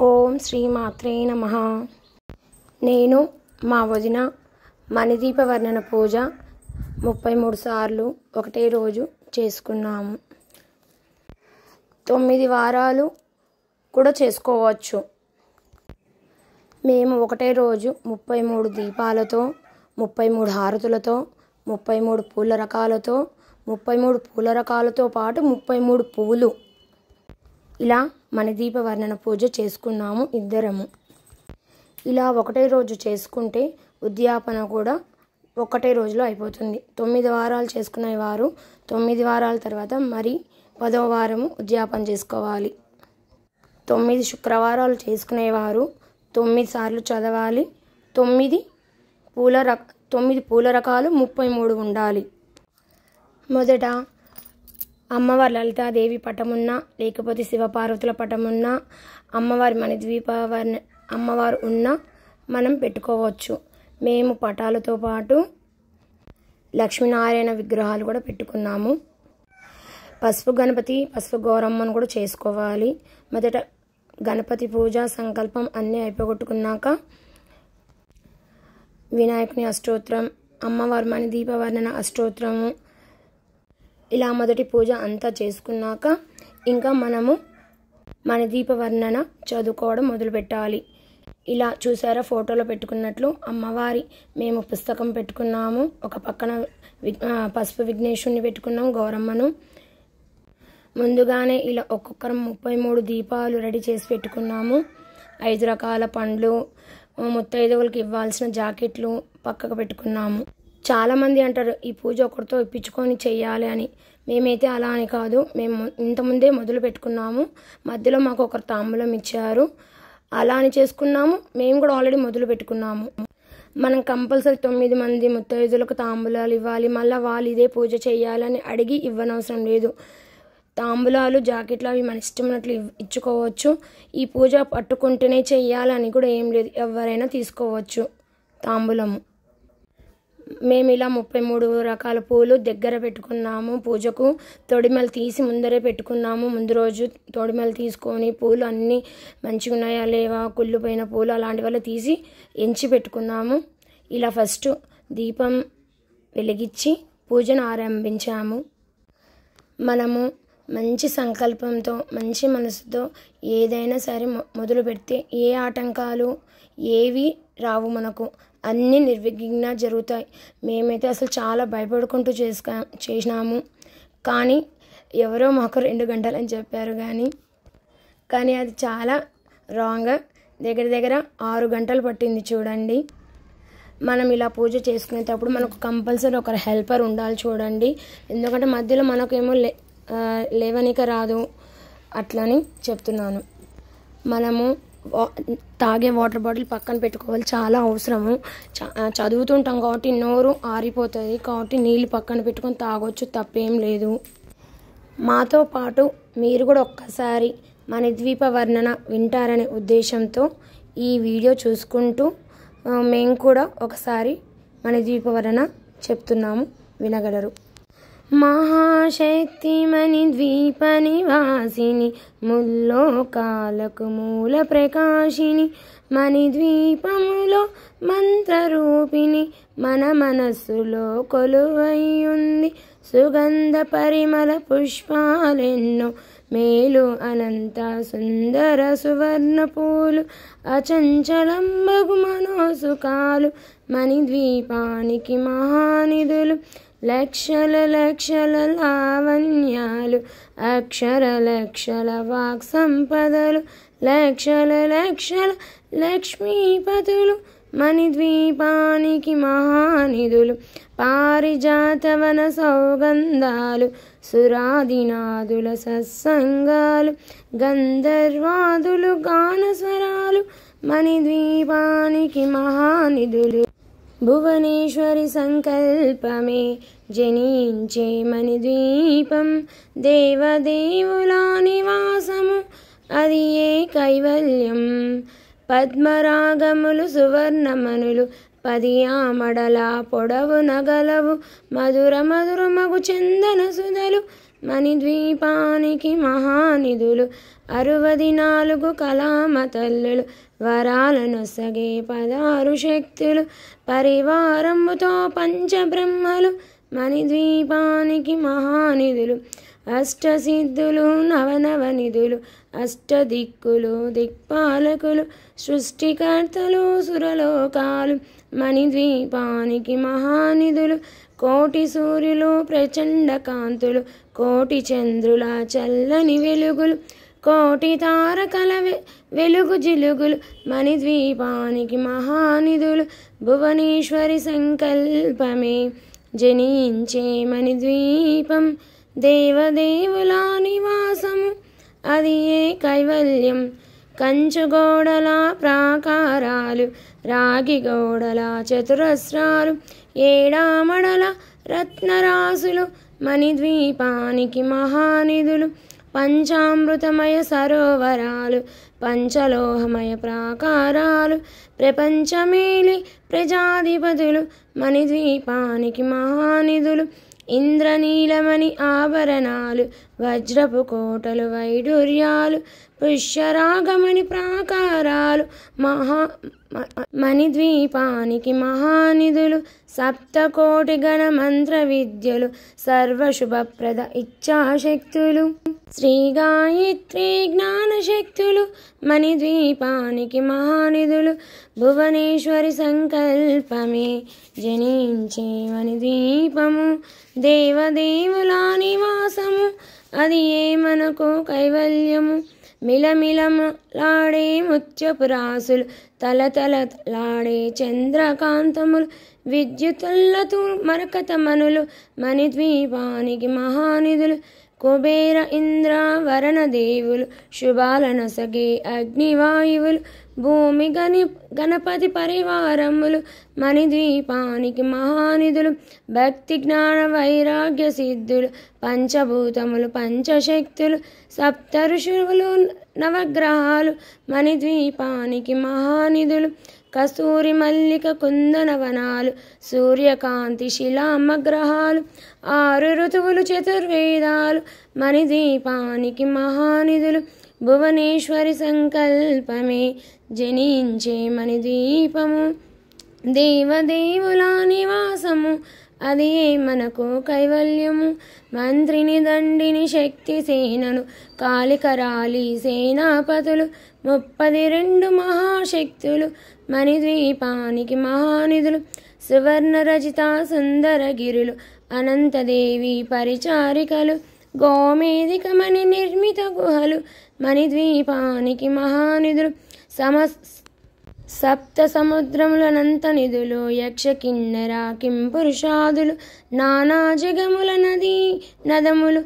ఓం శ్రీ మాత్రే నమః. నేను మా వదిన మణిదీప వర్ణన పూజ 33 సార్లు ఒకటే రోజు చేసుకున్నాము. 9 వారాలు కూడా చేసుకోవచ్చు. మేము ఒకటే రోజు 33 దీపాలతో, 33 హారతులతో, 33 పూల రకాలతో, 33 పూల రకాలతో పాటు 33 పువ్వులు ఇలా మణిదీప వర్ణన పూజ చేసుకున్నాము ఇద్దరము. ఇలా ఒకటే రోజు చేసుకుంటే ఉద్యాపన కూడా ఒకటే రోజులో అయిపోతుంది. 9 వారాలు చేసుకునే వారు 9 వారాల తర్వాత మరి 10వ వారము ఉద్యాపన చేసుకోవాలి. 9 శుక్రవారాలు చేసుకునేవారు 9 సార్లు చదవాలి. 9 పూల రకాలు 33 ఉండాలి. మొదట అమ్మవారి లలితాదేవి పటమున్నా లేకపోతే శివపార్వతుల పటమున్నా అమ్మవారి మణిద్వీప అమ్మవారు ఉన్నా మనం పెట్టుకోవచ్చు. మేము పటాలతో పాటు లక్ష్మీనారాయణ విగ్రహాలు కూడా పెట్టుకున్నాము. పసుపు గణపతి, పసుపు గౌరమ్మను కూడా చేసుకోవాలి. మొదట గణపతి పూజ సంకల్పం అన్నీ అయిపోగొట్టుకున్నాక వినాయకుని అష్టోత్తరం, అమ్మవారి మణిదీప వర్ణన అష్టోత్తరము ఇలా మొదటి పూజ అంతా చేసుకున్నాక ఇంకా మనము మణిదీప వర్ణన చదువుకోవడం మొదలు పెట్టాలి. ఇలా చూసారా ఫోటోలో పెట్టుకున్నట్లు అమ్మవారి మేము పుస్తకం పెట్టుకున్నాము. ఒక పక్కన పసుపు విఘ్నేశ్వరుని పెట్టుకున్నాము, గౌరమ్మను. ముందుగానే ఇలా ఒక్కొక్కరం 33 దీపాలు రెడీ చేసి పెట్టుకున్నాము. 5 రకాల పండ్లు, ముత్తైదువులకు ఇవ్వాల్సిన జాకెట్లు పక్కకు పెట్టుకున్నాము. చాలామంది అంటారు ఈ పూజ ఒకరితో ఇప్పించుకొని చెయ్యాలి అని. మేమైతే అలా అని కాదు, మేము ఇంతకుముందే మొదలు పెట్టుకున్నాము. మధ్యలో మాకు ఒకరు తాంబూలం ఇచ్చారు, అలా అని చేసుకున్నాము. మేము కూడా ఆల్రెడీ మొదలు పెట్టుకున్నాము. మనం కంపల్సరీ 9 మంది ముత్తైదులకు తాంబూలాలు ఇవ్వాలి, మళ్ళీ వాళ్ళు ఇదే పూజ చేయాలని అడిగి ఇవ్వనవసరం లేదు. తాంబూలాలు, జాకెట్లు అవి మన ఇష్టమైనట్లు ఇచ్చుకోవచ్చు. ఈ పూజ పట్టుకుంటేనే చెయ్యాలని కూడా ఏం లేదు, ఎవరైనా తీసుకోవచ్చు తాంబూలము. మేము ఇలా 33 రకాల పూలు దగ్గర పెట్టుకున్నాము. పూజకు తొడిమలు తీసి ముందరే పెట్టుకున్నాము. ముందు రోజు తొడిమలు తీసుకొని పూలు అన్నీ మంచిగా ఉన్నాయా లేవా, కుళ్ళిపోయిన పూలు అలాంటి వల్ల తీసి ఎంచి పెట్టుకున్నాము. ఇలా ఫస్ట్ దీపం వెలిగించి పూజను ఆరంభించాము. మనము మంచి సంకల్పంతో మంచి మనసుతో ఏదైనా సరే మొదలు పెడితే ఏ ఆటంకాలు ఏవి రావు, మనకు అన్నీ నిర్విఘ్నంగా జరుగుతాయి. మేమైతే అసలు చాలా భయపడుకుంటూ చేసినాము. కానీ ఎవరో మాకు 2 గంటలని చెప్పారు, కానీ అది చాలా రాంగ్. దగ్గర 6 గంటలు పట్టింది చూడండి. మనం ఇలా పూజ చేసుకునేటప్పుడు మనకు కంపల్సరీ ఒకరు హెల్పర్ ఉండాలి చూడండి. ఎందుకంటే మధ్యలో మనకేమో లేవనిక రాదు, అట్లని చెప్తున్నాను. మనము తాగే వాటర్ బాటిల్ పక్కన పెట్టుకోవాలి, చాలా అవసరము. చదువుతుంటాం కాబట్టి నోరు ఆరిపోతుంది, కాబట్టి నీళ్ళు పక్కన పెట్టుకొని తాగొచ్చు, తప్పేం లేదు. మాతో పాటు మీరు కూడా ఒక్కసారి మణిద్వీప వర్ణన వింటారనే ఉద్దేశంతో ఈ వీడియో చూసుకుంటూ మేము కూడా ఒకసారి మణిద్వీప వర్ణన చెప్తున్నాము, వినగలరు. మహాశక్తి మణిద్వీప నివాసిని, ముల్లోకాలకు మూల ప్రకాశిని, మణిద్వీపములో మంత్రరూపిణి, మన మనస్సులో కొలువైయుంది. సుగంధ పరిమళ పుష్పాలెన్నో, మేలు అనంత సుందర సువర్ణ పూలు, అచంచలంబగు మనోసుకాలు, మణిద్వీపానికి మహానిధులు. లక్షల లావణ్యాలు, అక్షర లక్షల వాక్ సంపదలు, లక్షల లక్ష్మీపతులు, మణిద్వీపానికి మహానిధులు. పారిజాతవన సౌగంధాలు, సురాదినాదుల సత్సంగాలు, గంధర్వాదులు గానస్వరాలు, మణిద్వీపానికి మహానిధులు. భువనేశ్వరి సంకల్పమే జనించే మణిద్వీపం, దేవదేవుల నివాసము అది ఏ కైవల్యం. పద్మరాగములు సువర్ణమనులు 10 ఆమడల పొడవు నగలవు, మధుర మగు చందన సుధలు మణిద్వీపానికి మహానిధులు 64 కళామ తల్లులు వరాలనొసగే 16 శక్తులు పరివారముతో పంచబ్రహ్మలు మణిద్వీపానికి మహానిధులు అష్టసిద్ధులు నవనవనిధులు అష్టదిక్కులు దిక్పాలకులు సృష్టికర్తలు సురలోకాలు మణిద్వీపానికి మహానిధులు కోటి సూర్యులు ప్రచండ కాంతులు కోటి చంద్రుల చల్లని వెలుగులు కోటి తారకల వెలుగు జిలుగులు మణిద్వీపానికి మహానిధులు భువనేశ్వరి సంకల్పమే జనించే మణిద్వీపం దేవదేవుల నివాసము అది ఏ కైవల్యం కంచుగోడల ప్రాకారాలు రాగి గోడల చతురస్రాలు ఏడామడల రత్నరాసులు మణిద్వీపానికి మహానిధులు పంచామృతమయ సరోవరాలు పంచలోహమయ ప్రాకారాలు ప్రపంచమేలి ప్రజాధిపతులు మణిద్వీపానికి మహానిధులు ఇంద్రనీలమణి ఆభరణాలు వజ్రపు కోటలు వైడూర్యాలు పుష్యరాగమణి ప్రాకారాలు మణిద్వీపానికి మహానిధులు సప్తకోటి గణ మంత్ర విద్యలు సర్వశుభప్రద ఇచ్ఛాశక్తులు శ్రీ గాయత్రి జ్ఞానశక్తులు మణిద్వీపానికి మహానిధులు భువనేశ్వరి సంకల్పమే జనించే మణిద్వీపము దేవదేవుల నివాసము అది ఏ మనకు కైవల్యము మిలమిలలాడే ముత్యపు రాసులు తలతలలాడే చంద్రకాంతములు విద్యుతుల్లతు మరకతమనులు మణిద్వీపానికి మహానిధులు కుబేర ఇంద్ర వరణ దేవులు శుభాలనొసగే అగ్నివాయువులు భూమి గణపతి పరివారములు మణిద్వీపానికి మహానిధులు భక్తి జ్ఞాన వైరాగ్య సిద్ధులు పంచభూతములు పంచశక్తులు సప్త ఋషులు నవగ్రహాలు మణిద్వీపానికి మహానిధులు కస్తూరి మల్లిక కుందనవనాలు సూర్యకాంతి శిలామగ్రహాలు 6 ఋతువులు చతుర్వేదాలు మణిద్వీపానికి మహానిధులు భువనేశ్వరి సంకల్పమే జనించే మణిద్వీపము దేవదేవుల నివాసము అది ఏ మనకు కైవల్యము మంత్రిని దండిని శక్తి సేనను కాళికరాలి సేనాపతులు 32 మహాశక్తులు మణిద్వీపానికి మహానిధులు సువర్ణ రజిత సుందరగిరులు అనంతదేవి పరిచారికలు గోమేధికమణి నిర్మిత గుహలు మణిద్వీపానికి మహానిధులు సప్త సముద్రములనంత నిధులు యక్ష కిన్నెర కింపురుషాదులు నానా జగముల నదములు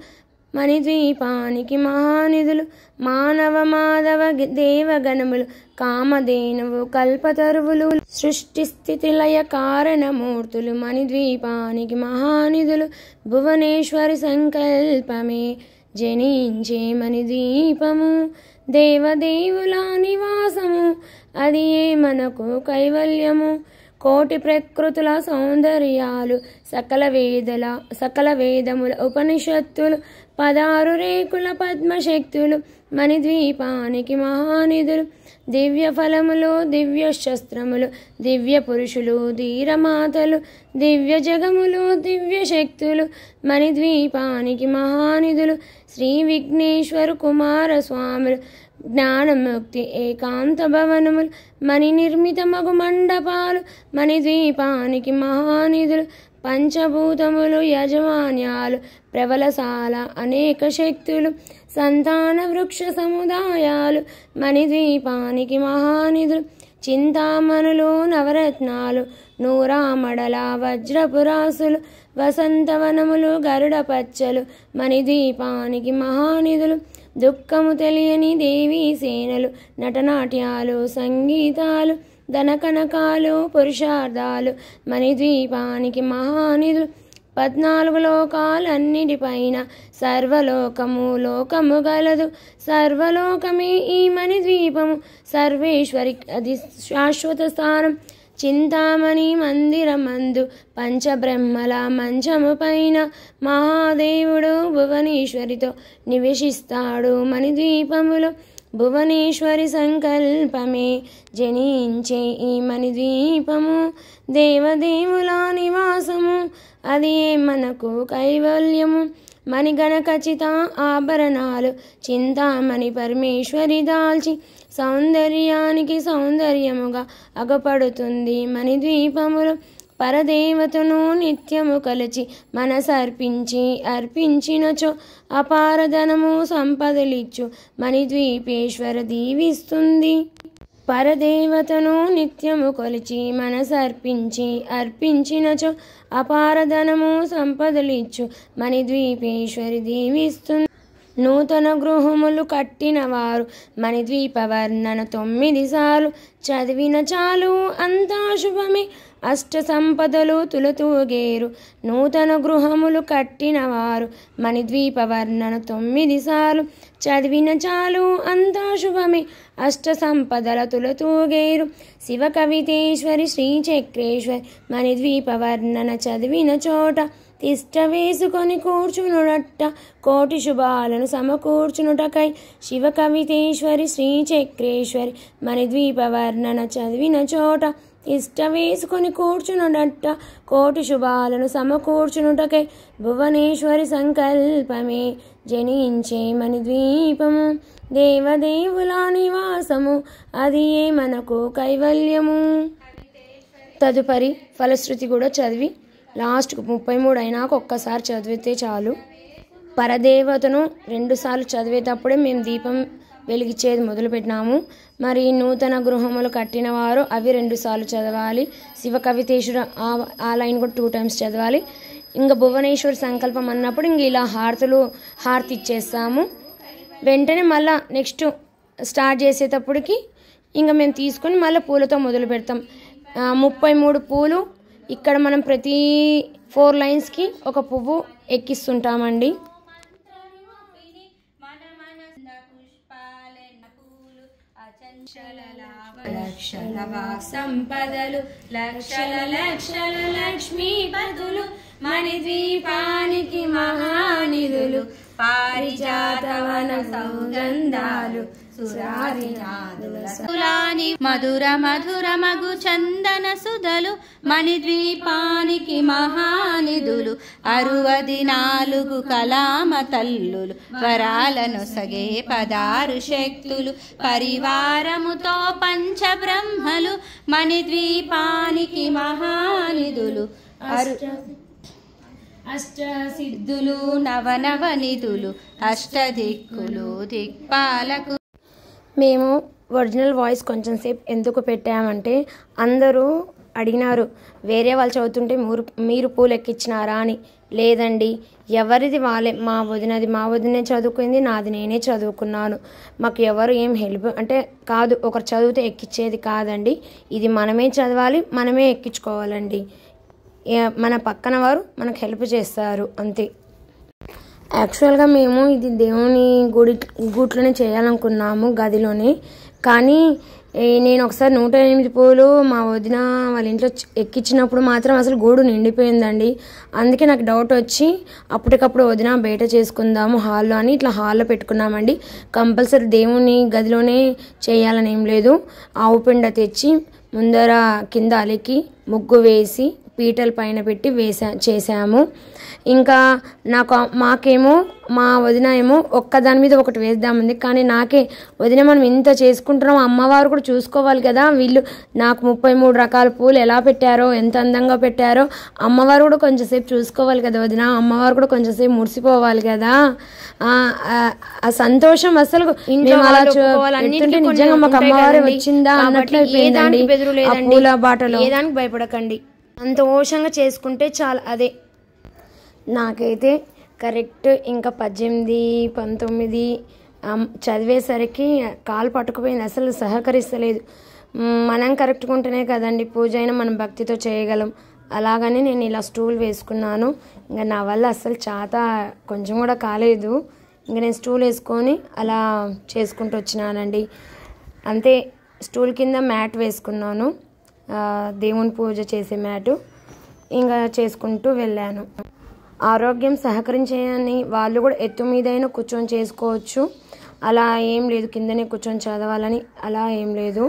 మణిద్వీపానికి మహానిధులు మానవ మాధవ దేవగణములు కామధేనువు కల్పతరువులు సృష్టి స్థితి లయ కారణమూర్తులు మణిద్వీపానికి మహానిధులు భువనేశ్వరి సంకల్పమే జనించే మణిద్వీపము దేవదేవుల నివాసము అది ఏ మనకు కైవల్యము కోటి ప్రకృతుల సౌందర్యాలు సకల వేదముల ఉపనిషత్తులు 16 రేకుల పద్మశక్తులు మణిద్వీపానికి మహానిధులు దివ్య ఫలములు దివ్య శస్త్రములు దివ్య పురుషులు ధీరమాతలు దివ్య జగములు దివ్య శక్తులు మణిద్వీపానికి మహానిధులు శ్రీ విఘ్నేశ్వర కుమారస్వాములు జ్ఞానముక్తి ఏకాంత భవనములు మణి నిర్మిత మగు మండపాలు మణిద్వీపానికి మహానిధులు పంచభూతములు యజమాన్యాలు ప్రబలశాల అనేక శక్తులు సంతాన వృక్ష సముదాయాలు మణిద్వీపానికి మహానిధులు చింతామణులు నవరత్నాలు నూరామడల వజ్రపురాసులు వసంతవనములు గరుడ పచ్చలు మణిద్వీపానికి మహానిధులు దుఃఖము తెలియని దేవీ సేనలు నటనాట్యాలు సంగీతాలు ధనకనకాలు పురుషార్థాలు మణిద్వీపానికి మహానిధులు 14 లోకాలన్నిటిపైన లోకము గలదు సర్వలోకమే ఈ మణిద్వీపము సర్వేశ్వరి అది శాశ్వత స్థానం చింతామణి మందిరమందు పంచబ్రహ్మల మంచము పైన మహాదేవుడు భువనేశ్వరితో నివేశిస్తాడు మణిద్వీపములో. భువనేశ్వరి సంకల్పమే జనించే ఈ మణిద్వీపము, దేవదేవుల నివాసము అది మనకు కైవల్యము. మణిగణ ఖచ్చిత ఆభరణాలు చింతామణి పరమేశ్వరి దాల్చి సౌందర్యానికి సౌందర్యముగా అగపడుతుంది మణిద్వీపములో. పరదేవతను నిత్యము కలచి అర్పించినచో అపారధనము సంపదలిచ్చు మణిద్వీపేశ్వర దీవిస్తుంది. పరదేవతను నిత్యము కొలిచి అర్పించినచో అపారధనము సంపదలిచ్చు మణిద్వీపేశ్వరి దీవిస్తుంది. నూతన గృహములు కట్టిన వారు మణిద్వీప వర్ణన 9 సార్లు చదివిన చాలు అంతా శుభమే, అష్ట సంపదలు తులతూగేరు. నూతన గృహములు కట్టిన వారు మణిద్వీప వర్ణన 9 సార్లు చదివిన చాలు అంతా శుభమే, అష్ట సంపదల తులతూగేరు. శివ కవితేశ్వరి శ్రీచక్రేశ్వరి మణిద్వీప వర్ణన చదివిన చోట తిష్ట వేసుకొని కూర్చునుడట్ట కోటి శుభాలను సమకూర్చునుటకై. శివ కవితేశ్వరి శ్రీచక్రేశ్వరి మణిద్వీప వర్ణన చదివిన చోట తిష్ట వేసుకొని కూర్చునుడట్ట కోటి శుభాలను సమకూర్చునుటకై. భువనేశ్వరి సంకల్పమే జనించే మణిద్వీపము, దేవదేవుల నివాసము అది మనకు కైవల్యము. తదుపరి ఫలశ్రుతి కూడా చదివి లాస్ట్కు 33 అయినాక ఒక్కసారి చదివితే చాలు. పరదేవతను 2 సార్లు చదివేటప్పుడే మేము దీపం వెలిగించేది మొదలుపెట్టినాము. మరి నూతన గృహములు కట్టిన వారు అవి 2 సార్లు చదవాలి. శివ కవితేశ్వర ఆ లైన్ కూడా 2 టైమ్స్ చదవాలి. ఇంకా భువనేశ్వరి సంకల్పం అన్నప్పుడు ఇంక ఇలా హారతి ఇచ్చేస్తాము. వెంటనే మళ్ళీ నెక్స్ట్ స్టార్ట్ చేసేటప్పటికి ఇంకా మేము తీసుకొని మళ్ళీ పూలతో మొదలు పెడతాం. 33 పూలు ఇక్కడ మనం ప్రతి 4 లైన్స్కి ఒక పువ్వు ఎక్కిస్తుంటామండి. లక్షల సంపదలు లక్షల లక్షల లక్ష్మీపతులు మణిద్వీపానికి మహానిధులు, పారిజాతవన సౌగంధాలు సురారినాదులాని మధుర మధుర మగు చందన సుధలు మణిద్వీపానికి మహానిధులు. 64 కలామ తల్లులు వరాలను సగే 16 శక్తులు, పరివారముతో పంచబ్రహ్మలు మణిద్వీపానికి మహానిధులు. అష్టసిద్ధులు నవనవనిధులు అష్టదిక్కులు దిక్పాలకు. మేము ఒరిజినల్ వాయిస్ కొంచెం సేపు ఎందుకు పెట్టామంటే అందరూ అడిగినారు, వేరే వాళ్ళు చదువుతుంటే మీరు పూలు ఎక్కించినారా అని. లేదండి, ఎవరిది వాళ్ళే. మా వదినే చదువుకుంది, నాది నేనే చదువుకున్నాను. మాకు ఎవరు ఏం హెల్ప్ అంటే కాదు, ఒకరు చదివితే ఎక్కించేది కాదండి. ఇది మనమే చదవాలి, మనమే ఎక్కించుకోవాలండి. మన పక్కన వారు మనకు హెల్ప్ చేస్తారు అంతే. యాక్చువల్గా మేము ఇది దేవుని గూట్లోనే చేయాలనుకున్నాము, గదిలోనే. కానీ నేను ఒకసారి 108 పూలు మా వదిన వాళ్ళ ఇంట్లో ఎక్కించినప్పుడు మాత్రం అసలు గూడు నిండిపోయిందండి. అందుకే నాకు డౌట్ వచ్చి అప్పటికప్పుడు వదిన బయట చేసుకుందాము హాల్లో అని ఇట్లా హాల్లో పెట్టుకున్నామండి. కంపల్సరీ దేవుని గదిలోనే చేయాలని ఏం లేదు. ఆవు పెండ తెచ్చి ముందర కింద అలికి ముగ్గు వేసి పీటల పైన పెట్టి చేసాము. ఇంకా మాకేమో మా వదిన ఏమో ఒక్కదాని మీద ఒకటి వేద్దామంది. కానీ నాకే వదిన మనం ఇంత చేసుకుంటున్నాం, అమ్మవారు కూడా చూసుకోవాలి కదా, వీళ్ళు నాకు 33 రకాల పూలు ఎలా పెట్టారో, ఎంత అందంగా పెట్టారో, అమ్మవారు కూడా కొంచెంసేపు చూసుకోవాలి కదా వదిన, అమ్మవారు కూడా కొంచెంసేపు మురిసిపోవాలి కదా. ఆ సంతోషం అసలు నిజంగా మాకు అమ్మవారు వచ్చిందా అన్నట్లు అయిపోయిందండి. ఆ పూల బాటలో ఏదానికి భయపడకండి, సంతోషంగా చేసుకుంటే చాలా. అదే నాకైతే కరెక్ట్ ఇంకా 18, 19 చదివేసరికి కాలు పట్టుకుపోయింది, అసలు సహకరిస్తలేదు. మనం కరెక్ట్గా ఉంటేనే కదండి పూజ అయినా మనం భక్తితో చేయగలం. అలాగని నేను ఇలా స్టూల్ వేసుకున్నాను. ఇంకా నా వల్ల అసలు చేత కొంచెం కూడా కాలేదు. ఇంకా నేను స్టూల్ వేసుకొని అలా చేసుకుంటూ వచ్చినానండి. అంతే, స్టూల్ కింద మ్యాట్ వేసుకున్నాను, దేవుని పూజ చేసే మ్యాటు. ఇంకా చేసుకుంటూ వెళ్ళాను. ఆరోగ్యం సహకరించేయని వాళ్ళు కూడా ఎత్తు మీదైనా కూర్చొని చేసుకోవచ్చు. అలా ఏం లేదు కిందనే కూర్చొని చదవాలని అలా ఏం లేదు.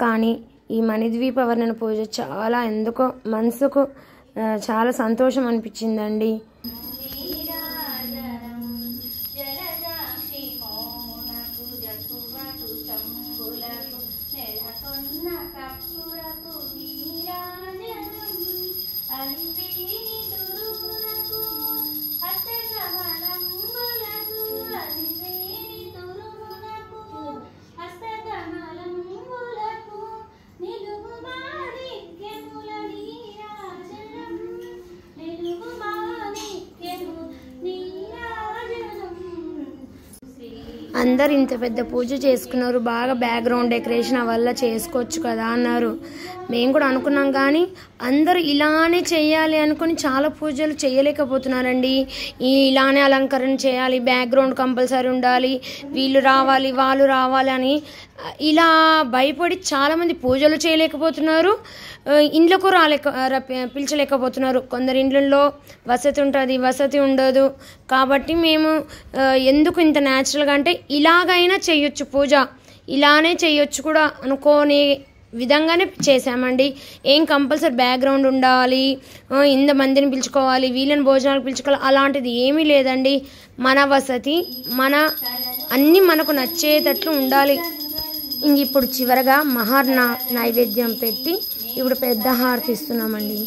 కానీ ఈ మణిద్వీప వర్ణన పూజ చాలా ఎందుకో మనసుకు చాలా సంతోషం అనిపించిందండి. అందరు ఇంత పెద్ద పూజ చేసుకున్నారు, బాగా బ్యాక్గ్రౌండ్ డెకరేషన్ వల్ల చేసుకోవచ్చు కదా అన్నారు. మేము కూడా అనుకున్నాం కానీ అందరూ ఇలానే చేయాలి అనుకుని చాలా పూజలు చేయలేకపోతున్నారండి. ఇలానే అలంకరణ చేయాలి, బ్యాక్గ్రౌండ్ కంపల్సరీ ఉండాలి, వీళ్ళు రావాలి వాళ్ళు రావాలి అని ఇలా భయపడి చాలామంది పూజలు చేయలేకపోతున్నారు, ఇండ్లకు పిలిచలేకపోతున్నారు. కొందరు ఇండ్లలో వసతి ఉంటుంది, వసతి ఉండదు. కాబట్టి మేము ఎందుకు ఇంత న్యాచురల్గా అంటే ఇలాగైనా చేయొచ్చు పూజ, ఇలానే చేయొచ్చు కూడా అనుకోని విధంగానే చేసామండి. ఏం కంపల్సరీ బ్యాక్గ్రౌండ్ ఉండాలి, ఇంతమందిని పిలుచుకోవాలి, వీళ్ళని భోజనాలకు పిలుచుకోవాలి అలాంటిది ఏమీ లేదండి. మన వసతి మన అన్నీ మనకు నచ్చేటట్లు ఉండాలి. ఇంక ఇప్పుడు చివరగా మహార్ణ నైవేద్యం పెట్టి ఇప్పుడు పెద్ద హారతి ఇస్తున్నామండి.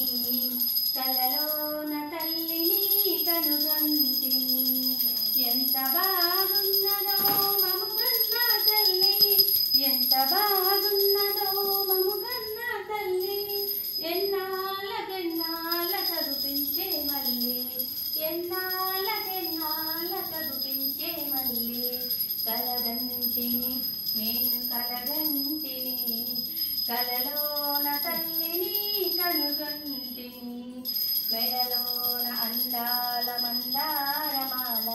నేను కలగంటిని కలలోన తల్లిని కనుగొంటిని మెడలోన అందాల మందారమాల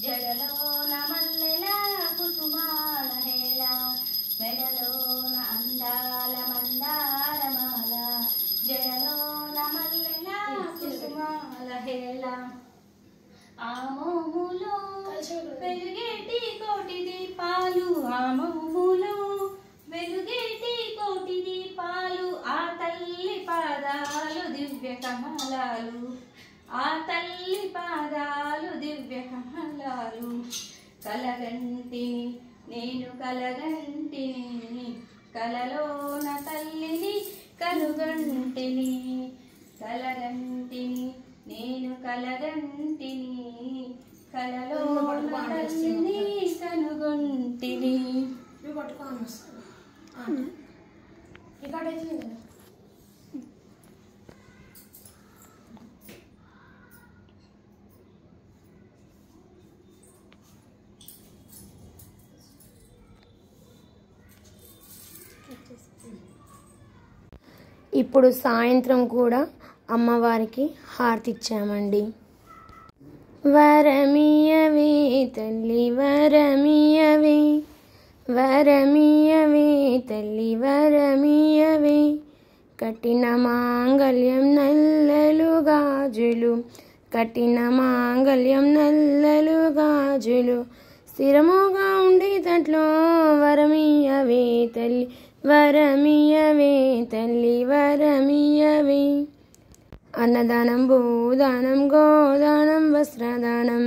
జడలోన మల్లెల కుసుమాల హేళ మెడలోన అందాల మందారమాల జడలోన మల్లెల కుసుమాల హేళ ఆమోములో వెలుగేటి కోటి దీపాలు ఆమోములో వెలుగేటి కోటి దీపాలు ఆ తల్లి పాదాలు దివ్య కమలాలు ఆ తల్లి పాదాలు దివ్య కమలాలు కలగంటిని నేను కలగంటిని కలలోన తల్లిని కనుగంటిని కలగంటిని నేను కలగంటిని కలలోన తల్లిని కనుగొంటిని. ఇప్పుడు సాయంత్రం కూడా అమ్మవారికి హారతి ఇచ్చామండి. వరమియవే తల్లి వరమియవే వరమియవే తల్లి వరమియవే కట్టిన మాంగళ్యం నల్లలు గాజులు కట్టిన మాంగళ్యం నల్లలు గాజులు స్థిరముగా ఉండేటట్లో వరమియవే తల్లి వరమియవే తల్లి వరమియవే అన్నదానం భూదానం గోదానం వస్త్రదానం.